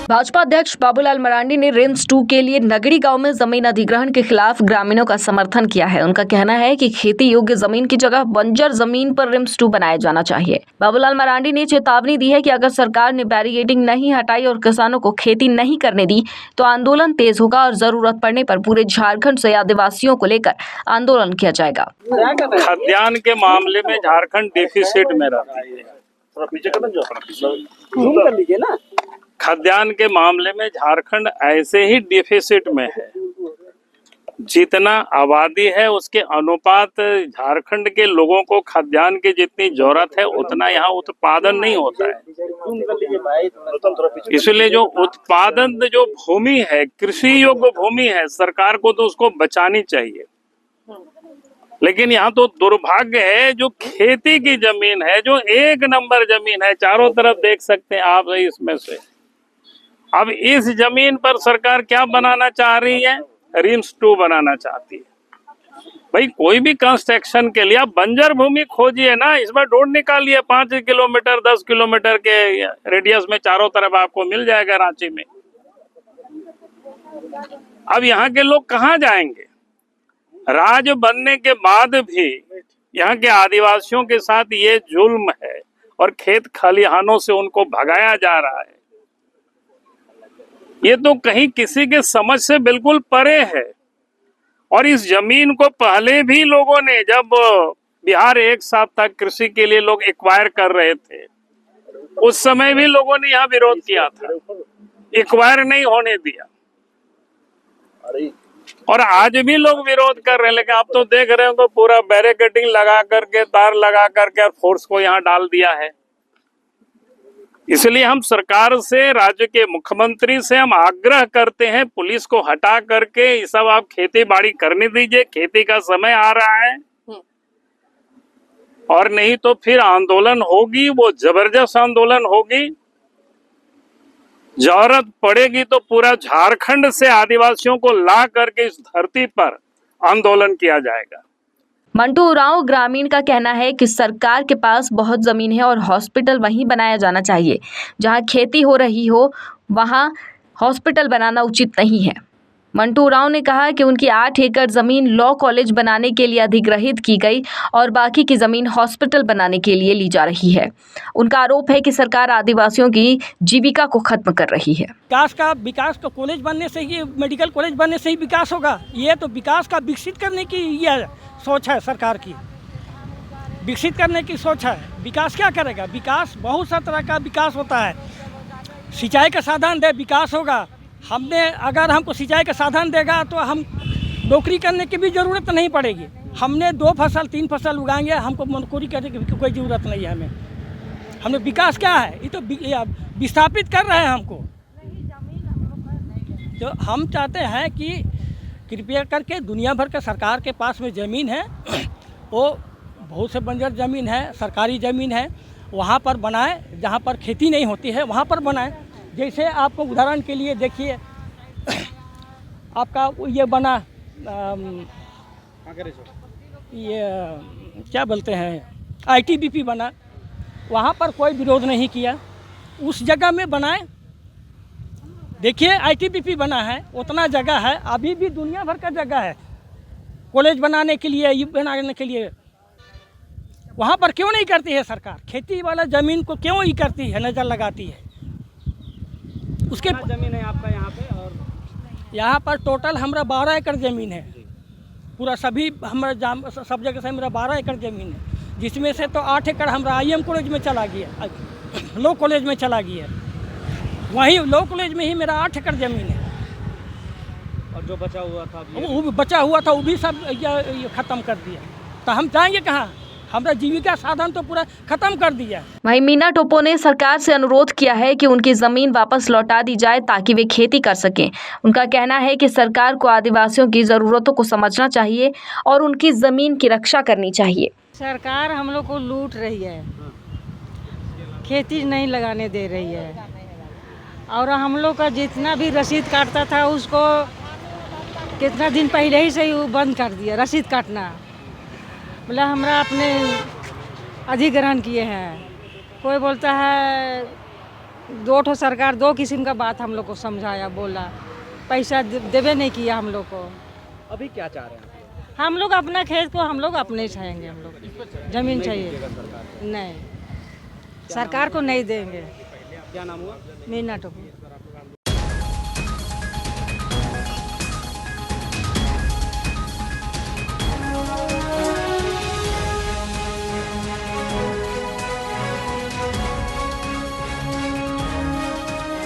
भाजपा अध्यक्ष बाबूलाल मरांडी ने रिम्स 2 के लिए नगड़ी गांव में जमीन अधिग्रहण के खिलाफ ग्रामीणों का समर्थन किया है। उनका कहना है कि खेती योग्य जमीन की जगह बंजर जमीन पर रिम्स 2 बनाया जाना चाहिए। बाबूलाल मरांडी ने चेतावनी दी है कि अगर सरकार ने बैरिकेडिंग नहीं हटाई और किसानों को खेती नहीं करने दी तो आंदोलन तेज होगा और जरूरत पड़ने पर पूरे झारखंड से आदिवासियों को लेकर आंदोलन किया जाएगा। खाद्यान्न के मामले में झारखंड डिफिसिट में रहता है। खाद्यान्न के मामले में झारखंड ऐसे ही डिफिसिट में है। जितना आबादी है उसके अनुपात झारखंड के लोगों को खाद्यान्न की जितनी जरूरत है उतना यहाँ उत्पादन नहीं होता है। इसलिए जो उत्पादन जो भूमि है, कृषि योग्य भूमि है, सरकार को तो उसको बचानी चाहिए। लेकिन यहाँ तो दुर्भाग्य है, जो खेती की जमीन है, जो एक नंबर जमीन है, चारों तरफ देख सकते हैं आप इसमें से। अब इस जमीन पर सरकार क्या बनाना चाह रही है? रिम्स 2 बनाना चाहती है। भाई कोई भी कंस्ट्रक्शन के लिए आप बंजर भूमि खोजिए ना, इसमें रोड निकालिए 5 किलोमीटर 10 किलोमीटर के रेडियस में, चारों तरफ आपको मिल जाएगा रांची में। अब यहाँ के लोग कहाँ जाएंगे? राज्य बनने के बाद भी यहाँ के आदिवासियों के साथ ये जुल्म है और खेत खलिहानों से उनको भगाया जा रहा है। ये तो कहीं किसी के समझ से बिल्कुल परे है। और इस जमीन को पहले भी लोगों ने, जब बिहार एक साथ था, कृषि के लिए लोग एक्वायर कर रहे थे, उस समय भी लोगों ने यहाँ विरोध किया था, एक्वायर नहीं होने दिया। और आज भी लोग विरोध कर रहे हैं। लेकिन आप तो देख रहे हो पूरा बैरिकेडिंग लगा करके, तार लगा करके और फोर्स को यहाँ डाल दिया है। इसलिए हम सरकार से, राज्य के मुख्यमंत्री से हम आग्रह करते हैं, पुलिस को हटा करके ये सब आप खेती बाड़ी करने दीजिए। खेती का समय आ रहा है और नहीं तो फिर आंदोलन होगी, वो जबरदस्त आंदोलन होगी। जरूरत पड़ेगी तो पूरा झारखंड से आदिवासियों को ला करके इस धरती पर आंदोलन किया जाएगा। मंटू उरांव ग्रामीण का कहना है कि सरकार के पास बहुत जमीन है और हॉस्पिटल वहीं बनाया जाना चाहिए। जहां खेती हो रही हो वहां हॉस्पिटल बनाना उचित नहीं है। मंटू उरांव ने कहा कि उनकी 8 एकड़ जमीन लॉ कॉलेज बनाने के लिए अधिग्रहित की गई और बाकी की जमीन हॉस्पिटल बनाने के लिए ली जा रही है। उनका आरोप है कि सरकार आदिवासियों की जीविका को खत्म कर रही है। विकास का कॉलेज बनने से ही, मेडिकल कॉलेज बनने से ही विकास होगा। ये तो विकास का विकसित करने की ये सोच है सरकार की, विकसित करने की सोच है। विकास क्या करेगा? विकास बहुत सा तरह का विकास होता है। सिंचाई का साधन दे, विकास होगा। अगर हमको सिंचाई का साधन देगा तो हम नौकरी करने की भी ज़रूरत नहीं पड़ेगी। हमने 2 फसल 3 फसल उगाएंगे, हमको नौकरी करने की कोई ज़रूरत नहीं है। हमने विकास क्या है? ये तो विस्थापित कर रहे हैं हमको। तो हम चाहते हैं कि कृपया करके दुनिया भर का सरकार के पास में ज़मीन है, वो बहुत से बंजर ज़मीन है, सरकारी ज़मीन है, वहाँ पर बनाए। जहाँ पर खेती नहीं होती है वहाँ पर बनाए। जैसे आपको उदाहरण के लिए देखिए, आपका ये बना, ये क्या बोलते हैं, ITBP बना, वहाँ पर कोई विरोध नहीं किया, उस जगह में बनाए। देखिए ITBP बना है, उतना जगह है, अभी भी दुनिया भर का जगह है कॉलेज बनाने के लिए, ये बनाने के लिए। वहाँ पर क्यों नहीं करती है सरकार? खेती वाला ज़मीन को क्यों ही करती है, नज़र लगाती है? उसके ज़मीन है आपका यहाँ पे? और यहाँ पर टोटल हमारा 12 एकड़ ज़मीन है। पूरा सभी हमारा सब जगह से हमारा 12 एकड़ ज़मीन है, जिसमें से तो 8 एकड़ हमारा IM कॉलेज में चला गया, लॉ कॉलेज में चला गया। वहीं लॉ कॉलेज में ही मेरा 8 एकड़ ज़मीन है। और जो बचा हुआ था वो भी सब ये ख़त्म कर दिया। तो हम जाएंगे कहाँ? हमारा जीविका साधन तो पूरा खत्म कर दिया। वहीं मीना टोपो ने सरकार से अनुरोध किया है कि उनकी जमीन वापस लौटा दी जाए ताकि वे खेती कर सकें। उनका कहना है कि सरकार को आदिवासियों की जरूरतों को समझना चाहिए और उनकी जमीन की रक्षा करनी चाहिए। सरकार हम लोग को लूट रही है, खेती नहीं लगाने दे रही है, और हम लोग का जितना भी रसीद काटता था उसको कितना दिन पहले ही से ही बंद कर दिया रसीद काटना। बोला हमरा अपने अधिग्रहण किए हैं, कोई बोलता है दो ठो सरकार दो किस्म का बात हम लोग को समझाया, बोला, पैसा देवे नहीं किया हम लोग को। अभी क्या चाह रहे हैं? हम लोग अपना खेत को हम लोग अपने ही चाहेंगे, हम लोग जमीन चाहिए। नहीं, सरकार को नहीं देंगे। क्या नाम हुआ? मीना टोपी।